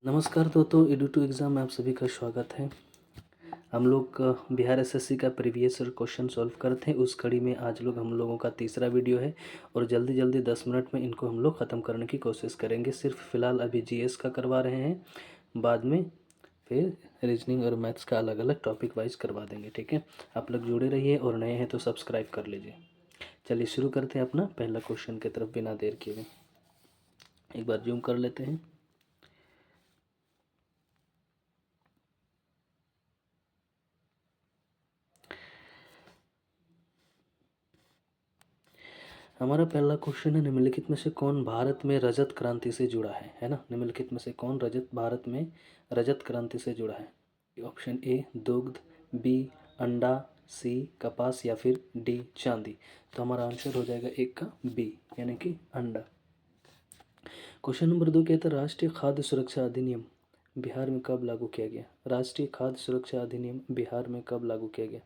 नमस्कार दोस्तों, edu to exam में आप सभी का स्वागत है। हम लोग बिहार एसएससी का प्रीवियस क्वेश्चन सॉल्व करते हैं। उस कड़ी में आज हम लोगों का तीसरा वीडियो है और जल्दी जल्दी 10 मिनट में इनको हम लोग ख़त्म करने की कोशिश करेंगे। सिर्फ फ़िलहाल अभी जीएस का करवा रहे हैं, बाद में फिर रीजनिंग और मैथ्स का अलग अलग टॉपिक वाइज करवा देंगे। ठीक है, आप लोग जुड़े रहिए और नए हैं तो सब्सक्राइब कर लीजिए। चलिए शुरू करते हैं अपना पहला क्वेश्चन की तरफ बिना देर किए हुए। एक बार जूम कर लेते हैं। हमारा पहला क्वेश्चन है, निम्नलिखित में से कौन भारत में रजत क्रांति से जुड़ा है ना। निम्नलिखित में से कौन भारत में रजत क्रांति से जुड़ा है। ऑप्शन ए दुग्ध, बी अंडा, सी कपास या फिर डी चांदी। तो हमारा आंसर हो जाएगा एक का बी यानी कि अंडा। क्वेश्चन नंबर 2 कहता है, राष्ट्रीय खाद्य सुरक्षा अधिनियम बिहार में कब लागू किया गया। राष्ट्रीय खाद्य सुरक्षा अधिनियम बिहार में कब लागू किया गया।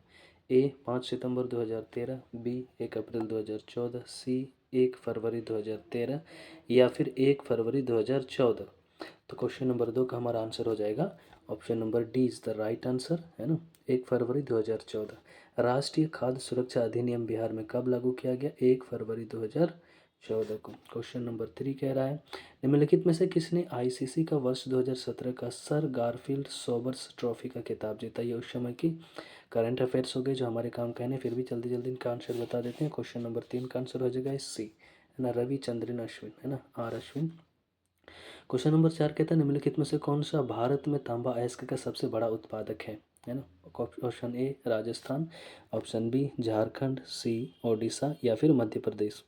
ए 5 सितंबर 2013, बी 1 अप्रैल 2014, सी 1 फरवरी 2013 या फिर 1 फरवरी 2014। तो क्वेश्चन नंबर 2 का हमारा आंसर हो जाएगा option number D is the right answer, है ना। 1 फरवरी 2014 राष्ट्रीय खाद्य सुरक्षा अधिनियम बिहार में कब लागू किया गया। 1 फरवरी 2014 को। क्वेश्चन नंबर 3 कह रहा है, निम्नलिखित में से किसने आईसीसी का वर्ष 2017 का सर गारफील्ड सोबर्स ट्रॉफी का खिताब जीता। ये उस समय की करंट अफेयर्स हो गए जो हमारे काम कहने, फिर भी जल्दी जल्दी इनका आंसर बता देते हैं। क्वेश्चन नंबर 3 का आंसर हो जाएगा सी, है ना, रविचंद्रन अश्विन, है ना, आर अश्विन। क्वेश्चन नंबर 4 कहता है, निम्नलिखित में से कौन सा भारत में तांबा अयस्क का सबसे बड़ा उत्पादक है ना। Option A Rajasthan, option B Jharkhand, C Odisha या फिर मध्य प्रदेश।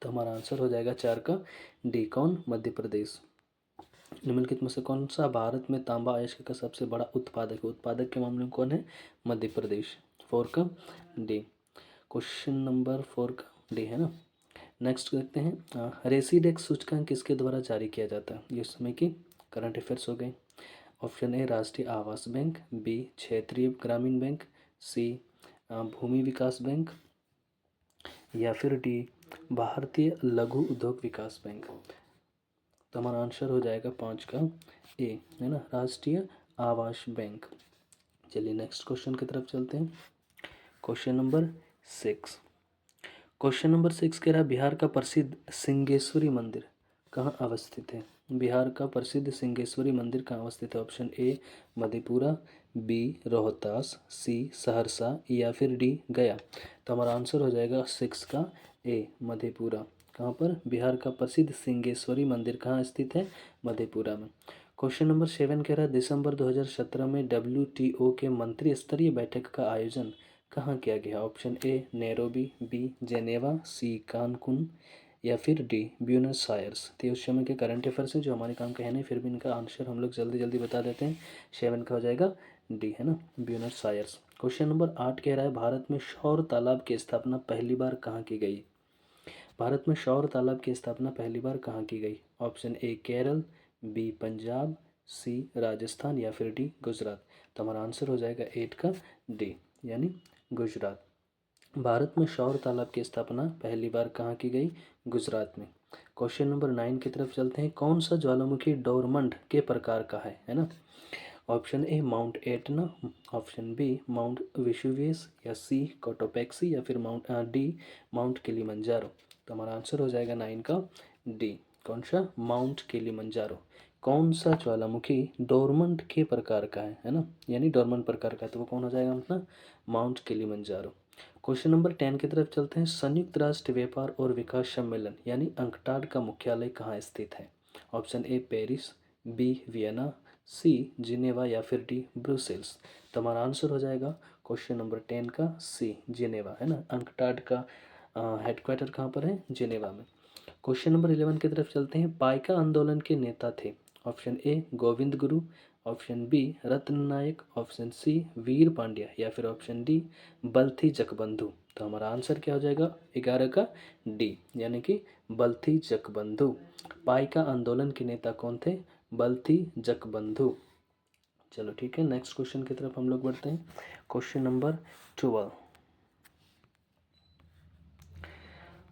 तो हमारा आंसर हो जाएगा 4 का डी, कौन, मध्य प्रदेश। निम्नलिखित में से कौन सा भारत में तांबा अयस्क का सबसे बड़ा उत्पादक है। उत्पादक के मामले में कौन है, मध्य प्रदेश। 4 का डी, क्वेश्चन नंबर 4 का डी, है ना। नेक्स्ट देखते हैं, रेसिडेक्स सूचकांक किसके द्वारा जारी किया जाता है। ये समय की करंट अफेयर्स हो गए। ऑप्शन ए राष्ट्रीय आवास बैंक, बी क्षेत्रीय ग्रामीण बैंक, सी भूमि विकास बैंक या फिर डी भारतीय लघु उद्योग विकास बैंक। तो हमारा आंसर हो जाएगा 5 का ए, है ना, राष्ट्रीय आवास बैंक। चलिए नेक्स्ट क्वेश्चन की तरफ चलते हैं। Question number 6। क्वेश्चन नंबर 6 कह रहा है, बिहार का प्रसिद्ध सिंगेश्वरी मंदिर कहाँ अवस्थित है। बिहार का प्रसिद्ध सिंगेश्वरी मंदिर कहाँ अवस्थित है। Option A Madhepura, B Rohtas, C Saharsa या फिर डी गया। तो हमारा आंसर हो जाएगा 6 का ए, मधेपुरा। कहाँ पर, बिहार का प्रसिद्ध सिंगेश्वरी मंदिर कहाँ स्थित है, मधेपुरा में। क्वेश्चन नंबर 7 कह रहा है, दिसंबर 2017 में WTO के मंत्री स्तरीय बैठक का आयोजन कहाँ किया गया। Option A Nairobi, B Geneva, C Cancun या फिर डी ब्यूनस आयर्स। तो उस समय के करंट अफेयर्स हैं जो हमारे काम के है नहीं, फिर भी इनका आंसर हम लोग जल्दी जल्दी बता देते हैं। 7 का हो जाएगा डी, है ना, ब्यूनस आयर्स। क्वेश्चन नंबर 8 कह रहा है, भारत में सौर तालाब की स्थापना पहली बार कहाँ की गई। भारत में सौर तालाब की स्थापना पहली बार कहाँ की गई। Option A Kerala, B Punjab, C Rajasthan या फिर डी गुजरात। तो हमारा आंसर हो जाएगा 8 का डी यानी गुजरात। भारत में सौर तालाब की स्थापना पहली बार कहाँ की गई, गुजरात में। क्वेश्चन नंबर 9 की तरफ चलते हैं, कौन सा ज्वालामुखी डोरमंड के प्रकार का है ना। Option A Mount Etna, option B Mount Vesuvius या सी कोटोपेक्सी या फिर डी माउंट किलिमंजारो। तो हमारा आंसर हो जाएगा 9 का डी, कौन सा, माउंट किलिमंजारो। कौन सा ज्वालामुखी डोरमंड के प्रकार का है ना, यानी डोरमंड प्रकार का, तो वो कौन हो जाएगा अपना, माउंट किलिमंजारो। क्वेश्चन नंबर 10 की तरफ चलते हैं, संयुक्त राष्ट्र व्यापार और विकास सम्मेलन यानी अंकटाड का मुख्यालय कहाँ स्थित है। Option A Paris, B Vienna, C Geneva या फिर डी ब्रुसेल्स। तो हमारा आंसर हो जाएगा क्वेश्चन नंबर 10 का सी जिनेवा, है ना। अंकटाड का हेडक्वार्टर कहाँ पर है, जिनेवा में। क्वेश्चन नंबर 11 की तरफ चलते हैं, पाइका आंदोलन के नेता थे। ऑप्शन ए गोविंद गुरु, ऑप्शन बी रत्न नायक, ऑप्शन सी वीर पांड्या या फिर ऑप्शन डी बल्थी जगबंधु। तो हमारा आंसर क्या हो जाएगा 11 का डी यानी कि बल्थी जगबंधु। पाइका आंदोलन के नेता कौन थे, बल्थी जगबंधु। चलो ठीक है, नेक्स्ट क्वेश्चन की तरफ हम लोग बढ़ते हैं। Question number 12।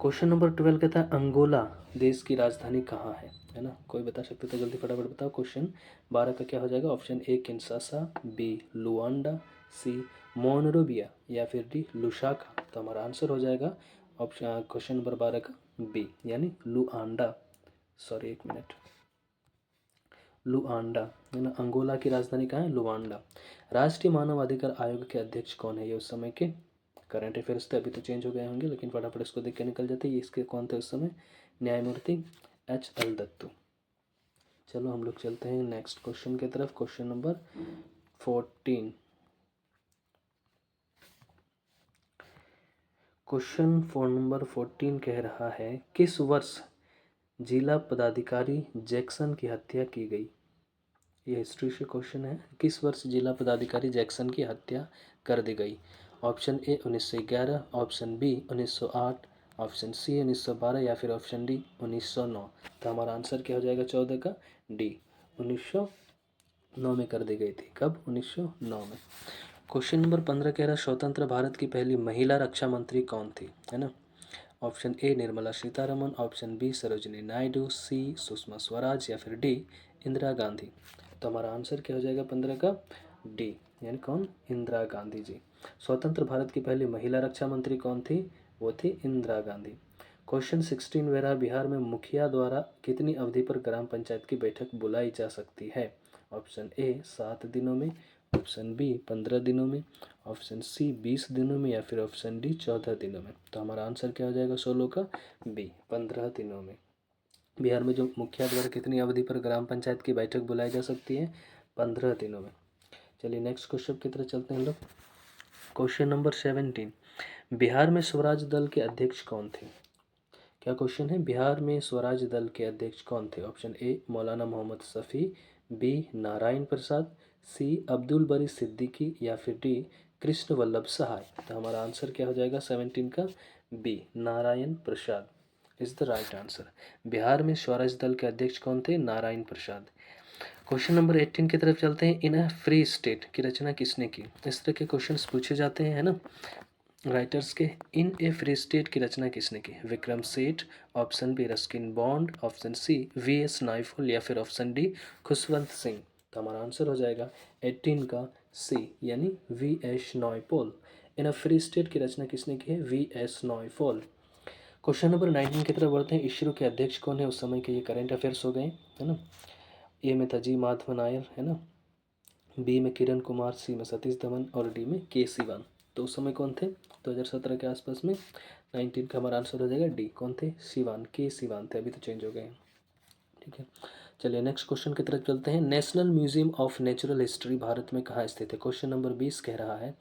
क्वेश्चन नंबर 12 कहता है अंगोला देश की राजधानी कहाँ है ना? कोई बता सकते तो जल्दी फटाफट बताओ। क्वेश्चन 12 का क्या हो जाएगा? Option A Kinshasa, B Luanda, C Monrovia या फिर डी लुसाका। तो हमारा आंसर हो जाएगा ऑप्शन क्वेश्चन नंबर 12 का बी यानी लुआंडा। सॉरी एक मिनट, लुआंडा है ना। अंगोला की राजधानी कहाँ है? लुआंडा। राष्ट्रीय मानव अधिकार आयोग के अध्यक्ष कौन है? ये उस समय के करंट अफेयर्स थे, अभी तो चेंज हो गए होंगे लेकिन फटाफट इसको देख के निकल जाते हैं। इसके कौन थे उस समय? न्यायमूर्ति एच.एल. दत्तू। चलो हम लोग चलते हैं नेक्स्ट क्वेश्चन की तरफ। Question number 14। क्वेश्चन नंबर 14 कह रहा है किस वर्ष जिला पदाधिकारी जैक्सन की हत्या की गई? ये हिस्ट्री से क्वेश्चन है। किस वर्ष जिला पदाधिकारी जैक्सन की हत्या कर दी गई? Option A 1911, option B 1908, option C 1912 या फिर ऑप्शन डी 1909। तो हमारा आंसर क्या हो जाएगा 14 का? डी 1909 में कर दी गई थी। कब? 1909 में। क्वेश्चन नंबर 15 कह रहा है स्वतंत्र भारत की पहली महिला रक्षा मंत्री कौन थी? है ना। Option A Nirmala Sitharaman, option B Sarojini Naidu, C Sushma Swaraj या फिर डी इंदिरा गांधी। तो हमारा आंसर क्या हो जाएगा 15 का? डी यानी कौन? इंदिरा गांधी जी। स्वतंत्र भारत की पहली महिला रक्षा मंत्री कौन थी? वो थी इंदिरा गांधी। क्वेश्चन 16 वेरा बिहार में मुखिया द्वारा कितनी अवधि पर ग्राम पंचायत की बैठक बुलाई जा सकती है? ऑप्शन ए 7 दिनों में, ऑप्शन बी 15 दिनों में, ऑप्शन सी 20 दिनों में या फिर ऑप्शन डी 14 दिनों में। तो हमारा आंसर क्या हो जाएगा 16 का? बी 15 दिनों में। बिहार में जो मुखिया द्वारा कितनी अवधि पर ग्राम पंचायत की बैठक बुलाई जा सकती है? 15 दिनों में। चलिए नेक्स्ट क्वेश्चन की तरफ चलते हैं हम लोग। Question number 17। बिहार में स्वराज दल के अध्यक्ष कौन थे? क्या क्वेश्चन है? बिहार में स्वराज दल के अध्यक्ष कौन थे? ऑप्शन ए मौलाना मोहम्मद शफी, बी नारायण प्रसाद, सी अब्दुल बरी सिद्दीकी या फिर डी कृष्ण वल्लभ सहाय। तो हमारा आंसर क्या हो जाएगा 17 का? B Narayan Prasad is the right answer. Bihar में स्वराज दल के अध्यक्ष कौन थे? नारायण प्रसाद। क्वेश्चन नंबर 18 की तरफ चलते हैं। इन अ फ्री स्टेट की रचना किसने की? इस तरह के क्वेश्चंस पूछे जाते हैं, है ना, राइटर्स के। इन ए फ्री स्टेट की रचना किसने की? Vikram Seth, option B Ruskin Bond, option C V S. Naipaul या फिर ऑप्शन डी खुशवंत सिंह। तो हमारा आंसर हो जाएगा 18 का सी यानी VS. Naipaul. In a free state की रचना किसने की है? वी.एस. नायपॉल। क्वेश्चन नंबर 19 की तरफ बढ़ते हैं। इसरो के अध्यक्ष कौन है? उस समय के ये करंट अफेयर्स हो गए, है ना। ए में था जी माधवन नायर, है ना, बी में किरण कुमार, सी में सतीश धवन और डी में के सिवान। तो उस समय कौन थे? 2017 के आसपास में। 19 का हमारा आंसर हो जाएगा डी। कौन थे? सिवान, के सिवान थे, अभी तो चेंज हो गए हैं। ठीक है, चलिए नेक्स्ट क्वेश्चन की तरफ चलते हैं। National museum of natural history Bharat में कहाँ स्थित है? क्वेश्चन नंबर 20 कह रहा है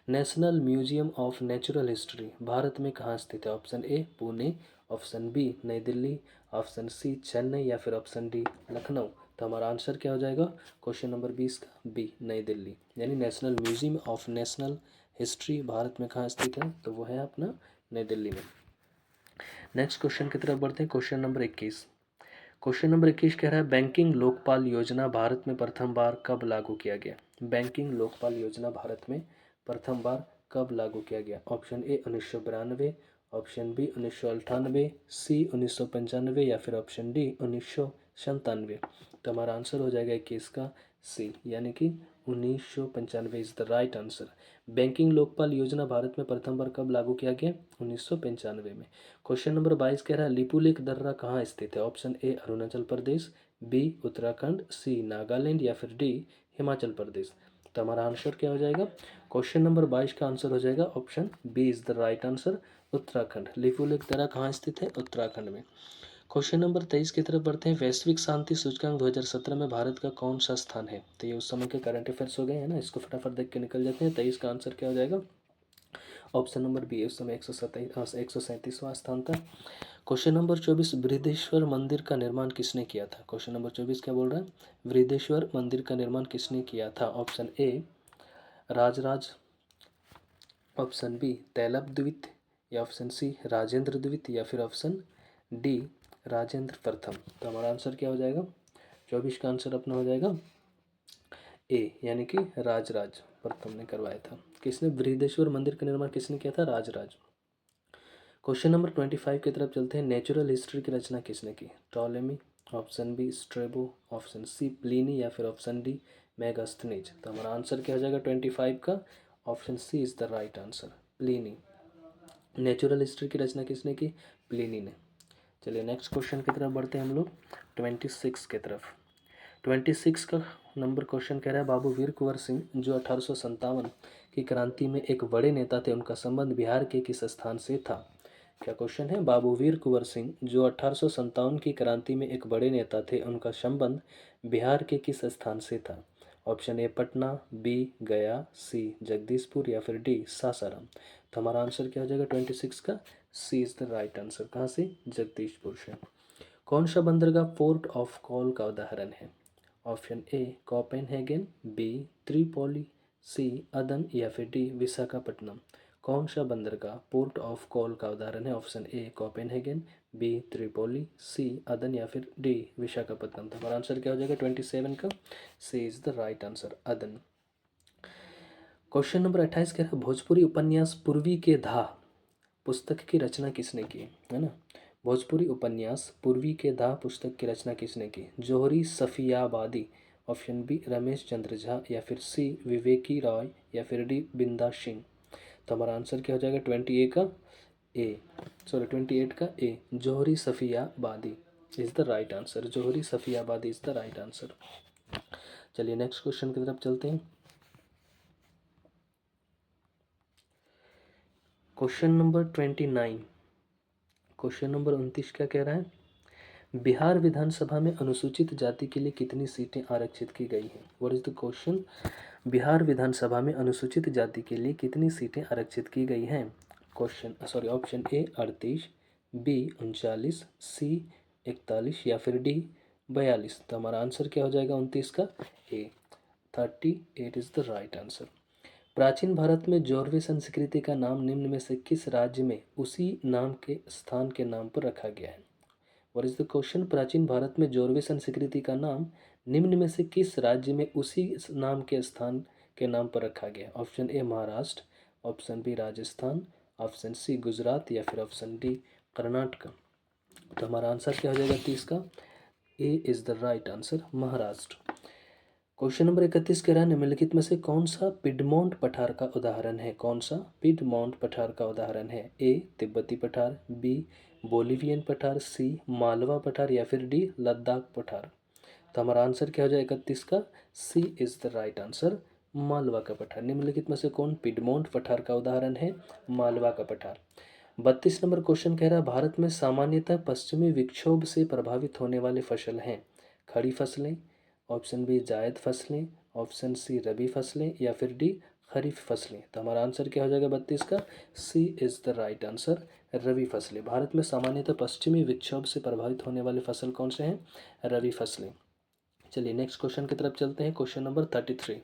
national museum of natural history Bharat में कहाँ स्थित है? Option A Pune, option B New Delhi, option C Chennai या फिर ऑप्शन डी लखनऊ। तो हमारा आंसर क्या हो जाएगा क्वेश्चन नंबर 20 का? बी नई दिल्ली यानी national museum of national history Bharat में कहाँ स्थित है? तो वो है अपना नई दिल्ली में। नेक्स्ट क्वेश्चन की तरफ बढ़ते हैं। Question number 21। क्वेश्चन नंबर 21 कह रहा है बैंकिंग लोकपाल योजना भारत में प्रथम बार कब लागू किया गया? बैंकिंग लोकपाल योजना भारत में प्रथम बार कब लागू किया गया? ऑप्शन ए 1992, ऑप्शन बी 1998, सी 1995 या फिर ऑप्शन डी 1997। तो हमारा आंसर हो जाएगा 21 का सी यानी कि 1995 is the right answer. Banking Lokpal योजना भारत में प्रथम बार कब लागू किया गया? 1995 में। क्वेश्चन नंबर 22 कह रहा है लिपुलेख दर्रा कहाँ स्थित है? Option A Arunachal Pradesh, B Uttarakhand, C Nagaland या फिर डी हिमाचल प्रदेश। तो हमारा आंसर क्या हो जाएगा क्वेश्चन नंबर 22 का? आंसर हो जाएगा option B is the right answer, Uttarakhand. Lipulekh दर्रा कहाँ स्थित है? उत्तराखंड में। क्वेश्चन नंबर 23 की तरफ बढ़ते हैं। वैश्विक शांति सूचकांक 2017 में भारत का कौन सा स्थान है? तो ये उस समय के करंट अफेयर्स हो गए हैं ना, इसको फटाफट देख के निकल जाते हैं। 23 का आंसर क्या हो जाएगा? ऑप्शन नंबर बी उस समय 137वां स्थान था। क्वेश्चन नंबर 24 बृहदेश्वर मंदिर का निर्माण किसने किया था? क्वेश्चन नंबर 24 क्या बोल रहा है? बृहदेश्वर मंदिर का निर्माण किसने किया था? Option A Rajaraja, option B Tailapa द्वितीय या ऑप्शन सी राजेंद्र द्वितीय या फिर ऑप्शन डी राजेंद्र प्रथम। तो हमारा आंसर क्या हो जाएगा 24 का? आंसर अपना हो जाएगा ए यानी कि राजराज प्रथम ने करवाया था। किसने? बृहदेश्वर मंदिर का निर्माण किसने किया था? राजराज। क्वेश्चन नंबर 25 की तरफ चलते हैं। नेचुरल हिस्ट्री की रचना किसने की? Ptolemy, option B Strabo, option C Pliny या फिर ऑप्शन डी मेगास्थनीज। तो हमारा आंसर क्या हो जाएगा 25 का? Option C is the right answer, Pliny. Natural history की रचना किसने की? प्लिनी ने। चलिए नेक्स्ट क्वेश्चन की तरफ बढ़ते हैं हम लोग 26 की तरफ। 26 का नंबर क्वेश्चन कह रहा है, बाबू वीर कुंवर सिंह जो 1857 की क्रांति में एक बड़े नेता थे, उनका संबंध बिहार के किस स्थान से था? क्या क्वेश्चन है? बाबू वीर कुंवर सिंह जो 1857 की क्रांति में एक बड़े नेता थे, उनका संबंध बिहार के किस स्थान से था? ऑप्शन ए पटना, बी गया, सी जगदीशपुर या फिर डी सासाराम। तो हमारा आंसर क्या हो जाएगा 26 का? C is the right answer. कहाँ से? जगदीशपुर से। कौन सा बंदरगाह पोर्ट ऑफ कॉल का उदाहरण है? Option A Copenhagen, B Tripoli, C Aden या फिर डी विशाखापट्टनम। कौन सा बंदरगाह पोर्ट ऑफ कॉल का उदाहरण है? Option A Copenhagen, B Tripoli, C Aden या फिर डी विशाखापट्टनम। तो हमारा आंसर क्या हो जाएगा 27 का? C is the right answer, अदन। क्वेश्चन नंबर 28 कह रहा है, भोजपुरी उपन्यास पूर्वी के धा पुस्तक की रचना किसने की? है ना, भोजपुरी उपन्यास पूर्वी के धा पुस्तक की रचना किसने की? जोहरी सफियाबादी, ऑप्शन बी रमेश चंद्र झा या फिर सी विवेकी रॉय या फिर डी बिंदा सिंह। तो हमारा आंसर क्या हो जाएगा 28 का? ए, सॉरी 28 का A, Johri Safiyabadi is the right answer. Johri Safiyabadi is the right answer. चलिए नेक्स्ट क्वेश्चन की तरफ चलते हैं। क्वेश्चन नंबर 29, क्वेश्चन नंबर 29 क्या कह रहा है? बिहार विधानसभा में अनुसूचित जाति के लिए कितनी सीटें आरक्षित की गई हैं? What is the question? Bihar विधानसभा में अनुसूचित जाति के लिए कितनी सीटें आरक्षित की गई हैं? Question sorry option A 38, B 39, C 41 या फिर डी 42। तो हमारा आंसर क्या हो जाएगा 29 का? ए, 38 इज द राइट आंसर। प्राचीन भारत में जौरवे संस्कृति का नाम निम्न में से किस राज्य में उसी नाम के स्थान के नाम पर रखा गया है? What is the question? प्राचीन भारत में जौरवे संस्कृति का नाम निम्न में से किस राज्य में उसी नाम के स्थान के नाम पर रखा गया? Option A Maharashtra, option B Rajasthan, option C Gujarat या फिर ऑप्शन डी कर्नाटक। तो हमारा आंसर क्या हो जाएगा 30 का? A is the right answer, Maharashtra. Question number 31 कह रहा है, निम्नलिखित में से कौन सा पिडमोंट पठार का उदाहरण है? कौन सा पिडमोंट पठार का उदाहरण है? ए तिब्बती पठार, बी बोलिवियन पठार, सी मालवा पठार या फिर डी लद्दाख पठार। तो हमारा आंसर क्या हो जाए 31 का? C is the right answer, Malwa का पठार। निम्नलिखित में से कौन पिडमोंट पठार का उदाहरण है? मालवा का पठार। 32 नंबर क्वेश्चन कह रहा है, भारत में सामान्यतः पश्चिमी विक्षोभ से प्रभावित होने वाले फसल हैं। खड़ी फसलें, ऑप्शन बी जायद फसलें, ऑप्शन सी रबी फसलें या फिर डी खरीफ फसलें। तो हमारा आंसर क्या हो जाएगा 32 का? C is the right answer, रबी फसलें। भारत में सामान्यतः पश्चिमी विक्षोभ से प्रभावित होने वाले फसल कौन से हैं? रबी फसलें। चलिए नेक्स्ट क्वेश्चन की तरफ चलते हैं। क्वेश्चन नंबर 33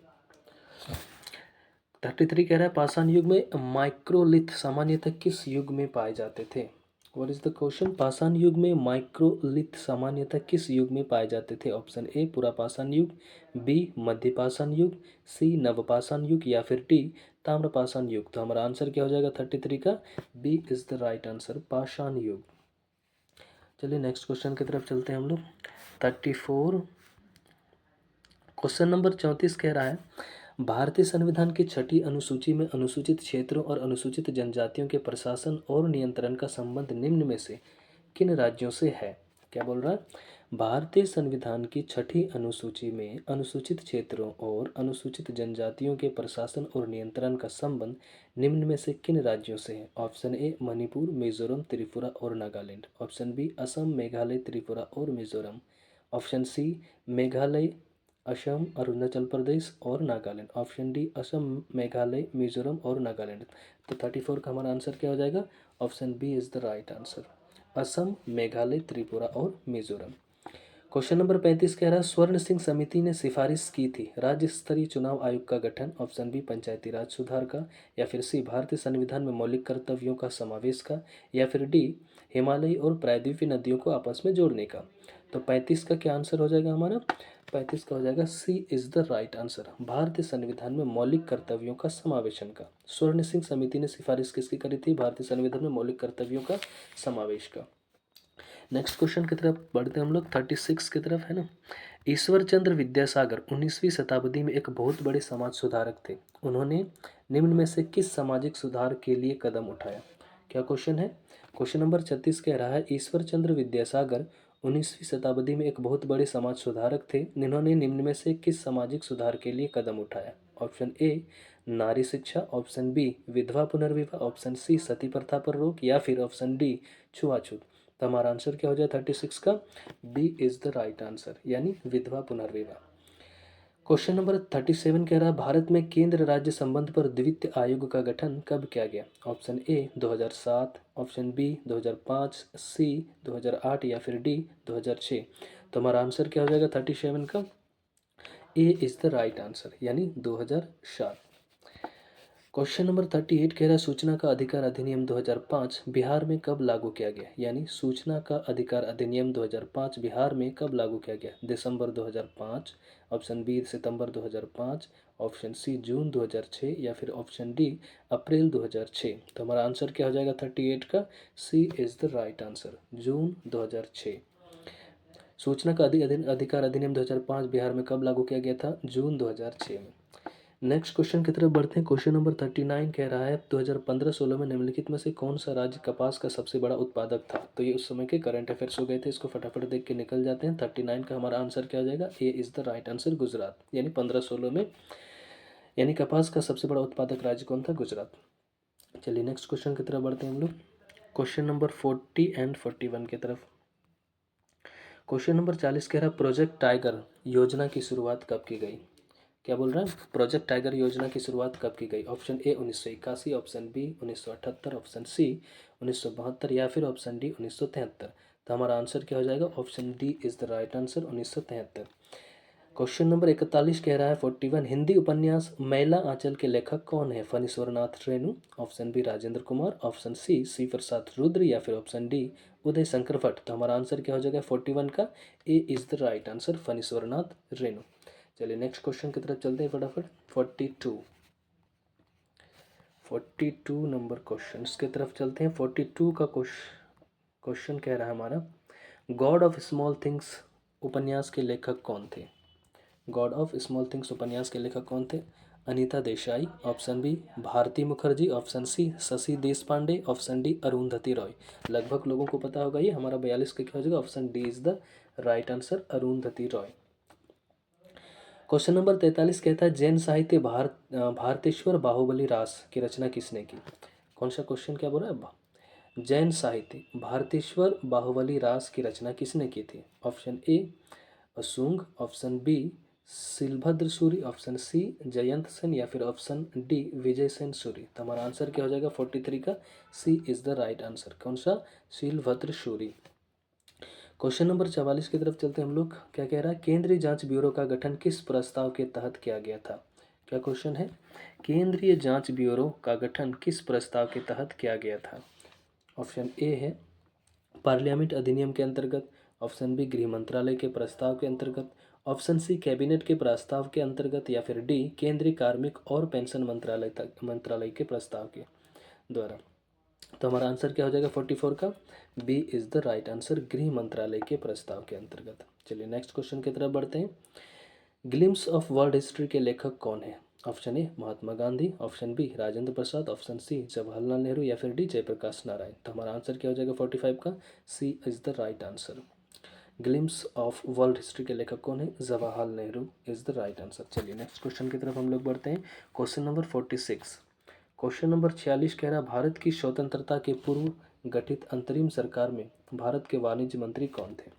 कह रहा है, पाषाण युग में माइक्रोलिथ सामान्यतः किस युग में पाए जाते थे? What is the question? पाषाण युग में माइक्रोलिथ सामान्यतः किस युग में पाए जाते थे? ऑप्शन ए पुरापाषाण युग, बी मध्यपाषाण युग, सी नवपाषाण युग या फिर डी ताम्रपाषाण युग। तो हमारा आंसर क्या हो जाएगा 33 का? B is the right answer, पाषाण युग। चलिए नेक्स्ट क्वेश्चन की तरफ चलते हैं हम लोग 34। क्वेश्चन नंबर 34 कह रहा है, भारतीय संविधान की छठी अनुसूची में अनुसूचित क्षेत्रों और अनुसूचित जनजातियों के प्रशासन और नियंत्रण का संबंध निम्न में से किन राज्यों से है? क्या बोल रहा है? भारतीय संविधान की छठी अनुसूची में अनुसूचित क्षेत्रों और अनुसूचित जनजातियों के प्रशासन और नियंत्रण का संबंध निम्न में से किन राज्यों से है? ऑप्शन ए मणिपुर, मिजोरम, त्रिपुरा और नागालैंड, ऑप्शन बी असम, मेघालय, त्रिपुरा और मिजोरम, ऑप्शन सी मेघालय, असम, अरुणाचल प्रदेश और नागालैंड, ऑप्शन डी असम, मेघालय, मिजोरम और नागालैंड। तो 34 का हमारा आंसर क्या हो जाएगा? Option B is the right answer, Assam, Meghalaya, Tripura और मिजोरम। क्वेश्चन नंबर 35 कह रहा है, स्वर्ण सिंह समिति ने सिफारिश की थी राज्य स्तरीय चुनाव आयोग का गठन। ऑप्शन बी पंचायती राज सुधार का, या फिर सी भारतीय संविधान में मौलिक कर्तव्यों का समावेश का, या फिर डी हिमालयी और प्रायद्वीपीय नदियों को आपस में जोड़ने का। तो 35 का क्या आंसर हो जाएगा हमारा? 35 का हो जाएगा सी इज द राइट आंसर। भारतीय संविधान में मौलिक कर्तव्यों का समावेशन का। स्वर्ण सिंह समिति ने सिफारिश किसकी करी थी? भारतीय संविधान में मौलिक कर्तव्यों का समावेश का। नेक्स्ट क्वेश्चन की तरफ बढ़ते हैं हम लोग, 36 की तरफ, है ना। ईश्वर चंद्र विद्यासागर 19वीं शताब्दी में एक बहुत बड़े समाज सुधारक थे। उन्होंने निम्न में से किस सामाजिक सुधार के लिए कदम उठाया? क्या क्वेश्चन है? क्वेश्चन नंबर 36 कह रहा है, ईश्वर चंद्र विद्यासागर 19वीं शताब्दी में एक बहुत बड़े समाज सुधारक थे, जिन्होंने निम्न में से किस सामाजिक सुधार के लिए कदम उठाया? ऑप्शन ए नारी शिक्षा, ऑप्शन बी विधवा पुनर्विवाह, ऑप्शन सी सती प्रथा पर रोक, या फिर ऑप्शन डी छुआछूत। तो हमारा आंसर क्या हो जाए 36 का? B is the right answer, यानी विधवा पुनर्विवाह। क्वेश्चन नंबर 37 कह रहा है, भारत में केंद्र राज्य संबंध पर द्वितीय आयोग का गठन कब किया गया? ऑप्शन ए 2007, ऑप्शन बी 2005, सी 2008, या फिर डी 2006। तो हमारा आंसर क्या हो जाएगा 37 का? A is the right answer, यानी 2007। क्वेश्चन नंबर 38 कह रहा है, सूचना का अधिकार अधिनियम 2005 बिहार में कब लागू किया गया? यानी सूचना का अधिकार अधिनियम 2005 बिहार में कब लागू किया गया? दिसंबर 2005, ऑप्शन बी सितंबर 2005, ऑप्शन सी जून 2006, या फिर ऑप्शन डी अप्रैल 2006। तो हमारा आंसर क्या हो जाएगा 38 का? C is the right answer, जून 2006। सूचना का अधिकार अधिनियम 2005 बिहार में कब लागू किया गया था? जून 2006 में। नेक्स्ट क्वेश्चन की तरफ बढ़ते हैं। क्वेश्चन नंबर 39 कह रहा है, 2015-16 में निम्नलिखित में से कौन सा राज्य कपास का सबसे बड़ा उत्पादक था? तो ये उस समय के करंट अफेयर्स हो गए थे, इसको फटाफट देख के निकल जाते हैं। 39 का हमारा आंसर क्या हो जाएगा? A is the right answer, Gujarat. यानी 15-16 में यानी कपास का सबसे बड़ा उत्पादक राज्य कौन था? गुजरात। चलिए नेक्स्ट क्वेश्चन की तरफ बढ़ते हैं हम लोग, क्वेश्चन नंबर 40 एंड 41 की तरफ। क्वेश्चन नंबर 40 कह रहा है, प्रोजेक्ट टाइगर योजना की शुरुआत कब की गई? क्या बोल रहा है? प्रोजेक्ट टाइगर योजना की शुरुआत कब की गई? Option A 1981, option B 1978, option C 1972, या फिर ऑप्शन डी 1973। तो हमारा आंसर क्या हो जाएगा? Option D is the right answer, 1973। Question number 41 कह रहा है, 41, हिंदी उपन्यास मैला आंचल के लेखक कौन है? Phanishwarnath Renu, option B Rajendra Kumar, option C C Prasad Rudra, या फिर ऑप्शन डी उदय शंकर भट्ट। तो हमारा आंसर क्या हो जाएगा 41 का? A is the right answer, Phanishwarnath Renu. चलिए नेक्स्ट क्वेश्चन की तरफ चलते हैं फटाफट। 42 नंबर क्वेश्चन की तरफ चलते हैं। 42 का क्वेश्चन कह रहा है हमारा, गॉड ऑफ स्मॉल थिंग्स उपन्यास के लेखक कौन थे? गॉड ऑफ स्मॉल थिंग्स उपन्यास के लेखक कौन थे? Anita Desai, option B Bharati Mukherjee, option C Shashi Deshpande, option D Arundhati Roy. लगभग लोगों को पता होगा ये। हमारा 42 का क्या हो जाएगा? Option D is the right answer, Arundhati Roy. Question number 43 कहता है, जैन साहित्य भारतेश्वर बाहुबली रास की रचना किसने की? कौन सा क्वेश्चन क्या बोल रहा है? जैन साहित्य भारतेश्वर बाहुबली रास की रचना किसने की थी? Option A Ashung, option B Shilbhadra Suri, option C Jayant Sen, या फिर ऑप्शन डी विजय सेन सूरी। तो हमारा आंसर क्या हो जाएगा 43 का? C is the right answer. कौन सा? शिलभद्र सूरी। क्वेश्चन नंबर 44 की तरफ चलते हैं हम लोग। क्या कह रहा है? केंद्रीय जांच ब्यूरो का गठन किस प्रस्ताव के तहत किया गया था? क्या क्वेश्चन है? केंद्रीय जांच ब्यूरो का गठन किस प्रस्ताव के तहत किया गया था? ऑप्शन ए है पार्लियामेंट अधिनियम के अंतर्गत, ऑप्शन बी गृह मंत्रालय के प्रस्ताव के अंतर्गत, ऑप्शन सी कैबिनेट के प्रस्ताव के अंतर्गत, या फिर डी केंद्रीय कार्मिक और पेंशन मंत्रालय के प्रस्ताव के द्वारा। तो हमारा आंसर क्या हो जाएगा 44 का? B is the right answer, गृह मंत्रालय के प्रस्ताव के अंतर्गत। चलिए नेक्स्ट क्वेश्चन की तरफ बढ़ते हैं। ग्लिम्स ऑफ वर्ल्ड हिस्ट्री के लेखक कौन है? Option A Mahatma Gandhi, option B Rajendra Prasad, option C Jawaharlal Nehru, या फिर डी जयप्रकाश नारायण। तो हमारा आंसर क्या हो जाएगा 45 का? C is the right answer. Glimpses of world history के लेखक कौन है? Jawaharlal Nehru is the right answer. चलिए नेक्स्ट क्वेश्चन की तरफ हम लोग बढ़ते हैं। Question number 46। क्वेश्चन नंबर 46 कह रहा है, भारत की स्वतंत्रता के पूर्व गठित अंतरिम सरकार में भारत के वाणिज्य मंत्री कौन थे?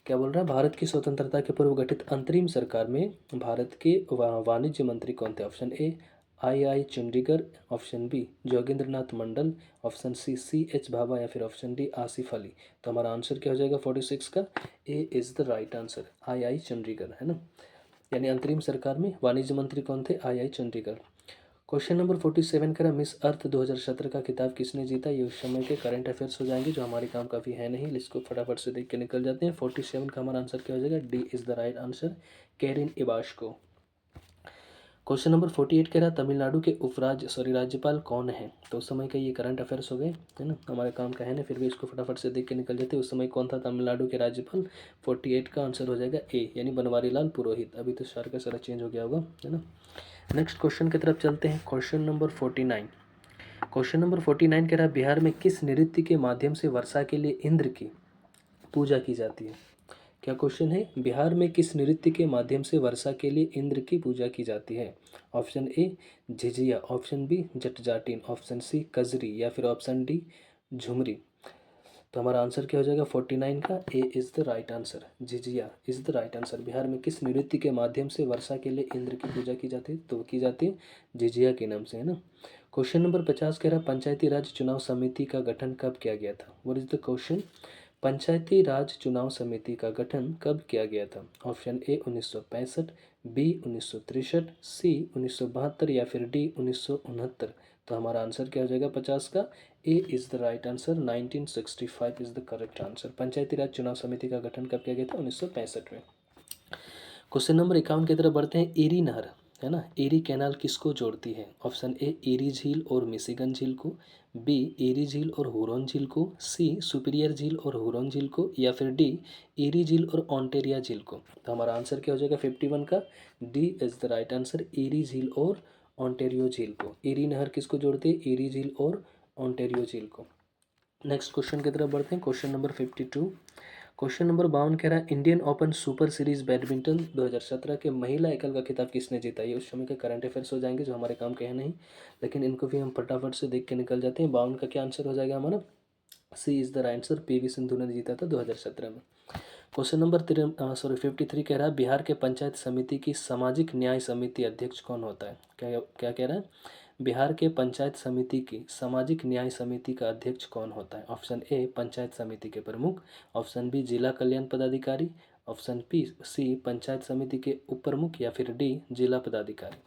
क्या बोल रहा है? भारत की स्वतंत्रता के पूर्व गठित अंतरिम सरकार में भारत के वाणिज्य मंत्री कौन थे? Option A I Chandigarh, option B Jogendra Nath Mandal, option C C H Bhabha, या फिर ऑप्शन डी आसिफ अली। तो हमारा आंसर क्या हो जाएगा 46 का? A is the right answer, आई चंडीगढ़, है ना। यानी अंतरिम सरकार में वाणिज्य मंत्री कौन थे? आई चंडीगढ़। क्वेश्चन नंबर 47 कह रहा मिस अर्थ 2017 का खिताब किसने जीता। ये उस समय के करंट अफेयर्स हो जाएंगे जो हमारे काम काफ़ी है नहीं, लिस्ट को फटाफट से देख के निकल जाते हैं। 47 का हमारा आंसर क्या हो जाएगा, D is the right answer, Karin Ibashko. Question number 48 कह रहा तमिलनाडु के राज्यपाल कौन है। तो उस समय का ये करंट अफेयर्स हो गए, है ना, हमारे काम का है ना, फिर भी इसको फटाफट से देख के निकल जाते हैं। उस समय कौन था तमिलनाडु के राज्यपाल। 48 का आंसर हो जाएगा ए, यानी बनवारी लाल पुरोहित। अभी तो सारा का सारा चेंज हो गया होगा, है ना। नेक्स्ट क्वेश्चन की तरफ चलते हैं। Question number 49। क्वेश्चन नंबर 49 कह रहा है बिहार में किस नृत्य के माध्यम से वर्षा के लिए इंद्र की पूजा की जाती है। क्या क्वेश्चन है, बिहार में किस नृत्य के माध्यम से वर्षा के लिए इंद्र की पूजा की जाती है। Option A Jhijhiya, option B Jatjatin, option C Kajri या फिर ऑप्शन डी झुमरी। तो हमारा आंसर क्या हो जाएगा 49 का, A is the right answer, jhijhiya is the right answer. Bihar में किस नृत्य के माध्यम से वर्षा के लिए इंद्र की पूजा की जाती है, तो की जाती है झिझिया के नाम से, है ना। क्वेश्चन नंबर 50 कह रहा पंचायती राज चुनाव समिति का गठन कब किया गया था। व्हाट इज द क्वेश्चन, पंचायती राज चुनाव समिति का गठन कब किया गया था। ऑप्शन ए 1965, बी 1963, सी 1972 या फिर डी 1969। तो हमारा आंसर क्या हो जाएगा 50 का, A is the right answer, 1965 is the correct answer. Panchayati Raj चुनाव समिति का गठन कब किया गया था, 1965 में। क्वेश्चन नंबर 51 की तरफ बढ़ते हैं। एरी नहर, है ना, एरी कैनाल किसको जोड़ती है। ऑप्शन ए एरी झील और मिशिगन झील को, बी एरी झील और हुरॉन झील को, सी सुपीरियर झील और हुरॉन झील को या फिर डी एरी झील और ऑन्टेरिया झील को। तो हमारा आंसर क्या हो जाएगा 51 का, D is the right answer, Erie झील और ऑन्टेरियो झील को। एरी नहर किसको जोड़ती है, एरी झील और ऑन्टेरियो झील को। नेक्स्ट क्वेश्चन की तरफ बढ़ते हैं। Question number 52। क्वेश्चन नंबर 52 कह रहा है Indian open super series badminton 2017 के महिला एकल का खिताब किसने जीता। ये उस समय के करंट अफेयर्स हो जाएंगे जो हमारे काम के हैं नहीं, लेकिन इनको भी हम फटाफट से देख के निकल जाते हैं। 52 का क्या आंसर हो जाएगा हमारा, C is the right answer, PV Sindhu ने जीता था 2017 में। क्वेश्चन नंबर 53 कह रहा है बिहार के पंचायत समिति की सामाजिक न्याय समिति अध्यक्ष कौन होता है। क्या क्या कह रहा है, बिहार के पंचायत समिति की सामाजिक न्याय समिति का अध्यक्ष कौन होता है। ऑप्शन ए पंचायत समिति के प्रमुख, ऑप्शन बी जिला कल्याण पदाधिकारी, ऑप्शन बी सी पंचायत समिति के उप प्रमुख या फिर डी जिला पदाधिकारी।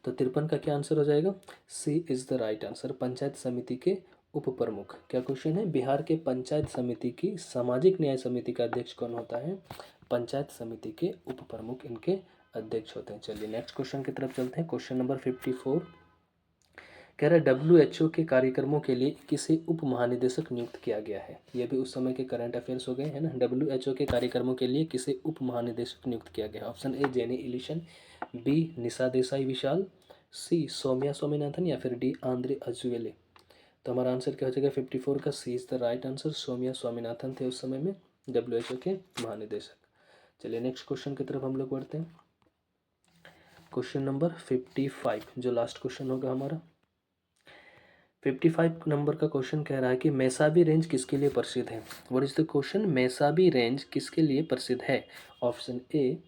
तो 53 का क्या आंसर हो जाएगा, C is the right answer, panchayat समिति के उप प्रमुख। क्या क्वेश्चन है, बिहार के पंचायत समिति की सामाजिक न्याय समिति का अध्यक्ष कौन होता है, पंचायत समिति के उप प्रमुख इनके अध्यक्ष होते हैं। चलिए नेक्स्ट क्वेश्चन की तरफ चलते हैं। क्वेश्चन नंबर 54 कह रहा है WHO के कार्यक्रमों के लिए किसे उप महानिदेशक नियुक्त किया गया है। यह भी उस समय के करंट अफेयर्स हो गए, है ना। WHO के कार्यक्रमों के लिए किसे उप महानिदेशक नियुक्त किया गया है। ऑप्शन ए जेनी इलिशन, बी निशा देसाई विशाल, सी सौम्या स्वामीनाथन या फिर डी आंद्रे अजुएले। तो हमारा आंसर क्या हो जाएगा 54 का, C is the right answer, Soumya Swaminathan थे उस समय में WHO के महानिदेशक। चलिए नेक्स्ट क्वेश्चन की तरफ हम लोग बढ़ते हैं। क्वेश्चन नंबर 55 जो लास्ट क्वेश्चन होगा हमारा। 55 नंबर का क्वेश्चन कह रहा है कि मैसाबी रेंज किसके लिए प्रसिद्ध है। What is the question, Mesabi range किसके लिए प्रसिद्ध है। ऑप्शन ए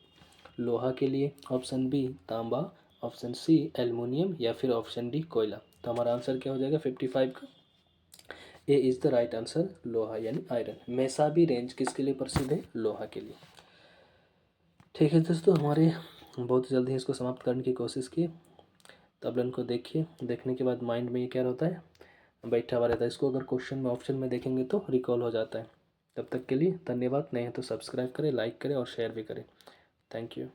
लोहा के लिए, ऑप्शन बी तांबा, ऑप्शन सी एल्युमिनियम या फिर ऑप्शन डी कोयला। तो हमारा आंसर क्या हो जाएगा 55 का, A is the right answer, लोहा यानी आयरन। मैसाबी रेंज किसके लिए प्रसिद्ध है, लोहा के लिए। ठीक है दोस्तों, हमारे बहुत जल्दी इसको समाप्त करने की कोशिश की। तब इनको देखिए, देखने के बाद माइंड में ये क्या होता है, बैठा हुआ रहता है। इसको अगर क्वेश्चन में ऑप्शन में देखेंगे तो रिकॉल हो जाता है। तब तक के लिए धन्यवाद। नए हैं तो सब्सक्राइब करें, लाइक करें और शेयर भी करें। Thank you.